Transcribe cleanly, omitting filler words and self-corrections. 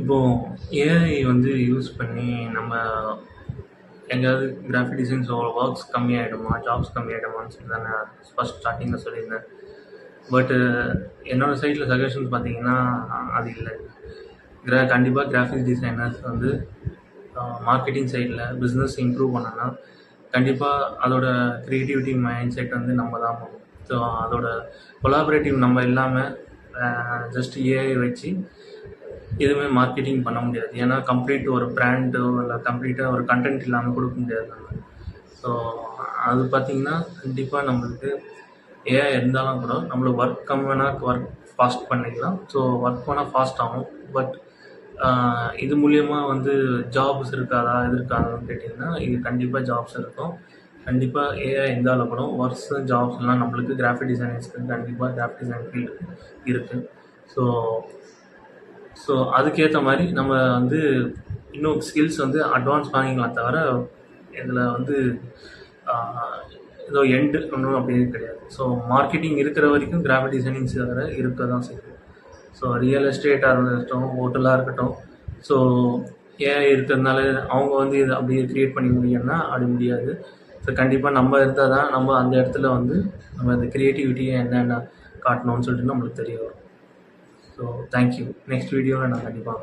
இப்போ ஏஐ வந்து யூஸ் பண்ணி நம்ம எங்கேயாவது கிராஃபிக் டிசைன்ஸ் ஒர்க்ஸ் கம்மியாயிடுமா, ஜாப்ஸ் கம்மியாயிடுமான்னு சொல்லி தான் நான் ஃபர்ஸ்ட் ஸ்டார்ட்டிங்கில் சொல்லியிருந்தேன். பட்டு என்னோட சைடில் சஜஷன்ஸ் பார்த்தீங்கன்னா, அது இல்லை. கண்டிப்பாக கிராஃபிக் டிசைனர்ஸ் வந்து மார்க்கெட்டிங் சைடில் பிஸ்னஸ் இம்ப்ரூவ் பண்ணோன்னா கண்டிப்பாக அதோட க்ரியேட்டிவிட்டி மைண்ட் செட் வந்து நம்ம தான் போகணும். ஸோ அதோட கொலாபரேட்டிவ் நம்ம இல்லாமல் ஜஸ்ட் ஏஐ வச்சு எதுவுமே மார்க்கெட்டிங் பண்ண முடியாது. ஏன்னா கம்ப்ளீட் ஒரு பிராண்டோ இல்லை கம்ப்ளீட்டாக ஒரு கண்டென்ட் இல்லாமல் கொடுக்க முடியாது நம்ம. ஸோ அது பார்த்திங்கன்னா கண்டிப்பாக நம்மளுக்கு ஏஐ இருந்தாலும் கூட நம்மளுக்கு ஒர்க் கம்மியாக ஒர்க் ஃபாஸ்ட் பண்ணிக்கலாம். ஸோ ஒர்க் பண்ணால் ஃபாஸ்ட் ஆகும். பட் இது மூலயமா வந்து ஜாப்ஸ் இருக்காதா, இது இருக்காதான்னு கேட்டிங்கன்னா, இது கண்டிப்பாக ஜாப்ஸ் இருக்கும். கண்டிப்பாக ஏஐ இருந்தாலும் கூட ஒர்க்ஸு ஜாப்ஸ்லாம் நம்மளுக்கு கிராஃபிக் டிசைனர்ஸ்க்கு கண்டிப்பாக கிராஃபிக் டிசைன் ஃபீல்டு இருக்குது. ஸோ அதுக்கேற்ற மாதிரி நம்ம வந்து இன்னும் ஸ்கில்ஸ் வந்து அட்வான்ஸ் பண்ணிக்கலாம். தவிர இதில் வந்து ஏதோ எண்டு ஒன்றும் அப்படியே கிடையாது. ஸோ மார்க்கெட்டிங் இருக்கிற வரைக்கும் கிராஃபிக் டிசைனிங்ஸ் வேறு இருக்க தான் செய்யும். ஸோ ரியல் எஸ்டேட்டாக இருக்கட்டும், ஹோட்டலாக இருக்கட்டும், ஸோ ஏஐ இருக்கிறதுனால அவங்க வந்து இதை அப்படியே க்ரியேட் பண்ணி முடியும்னா அப்படி முடியாது. ஸோ கண்டிப்பாக நம்ம இருந்தால் தான் நம்ம அந்த இடத்துல வந்து நம்ம அந்த க்ரியேட்டிவிட்டியை என்னென்ன காட்டணும்னு சொல்லிட்டு நம்மளுக்கு தெரிய வரும். So thank you. நெக்ஸ்ட் வீடியோவில் நான் கண்டிப்பாக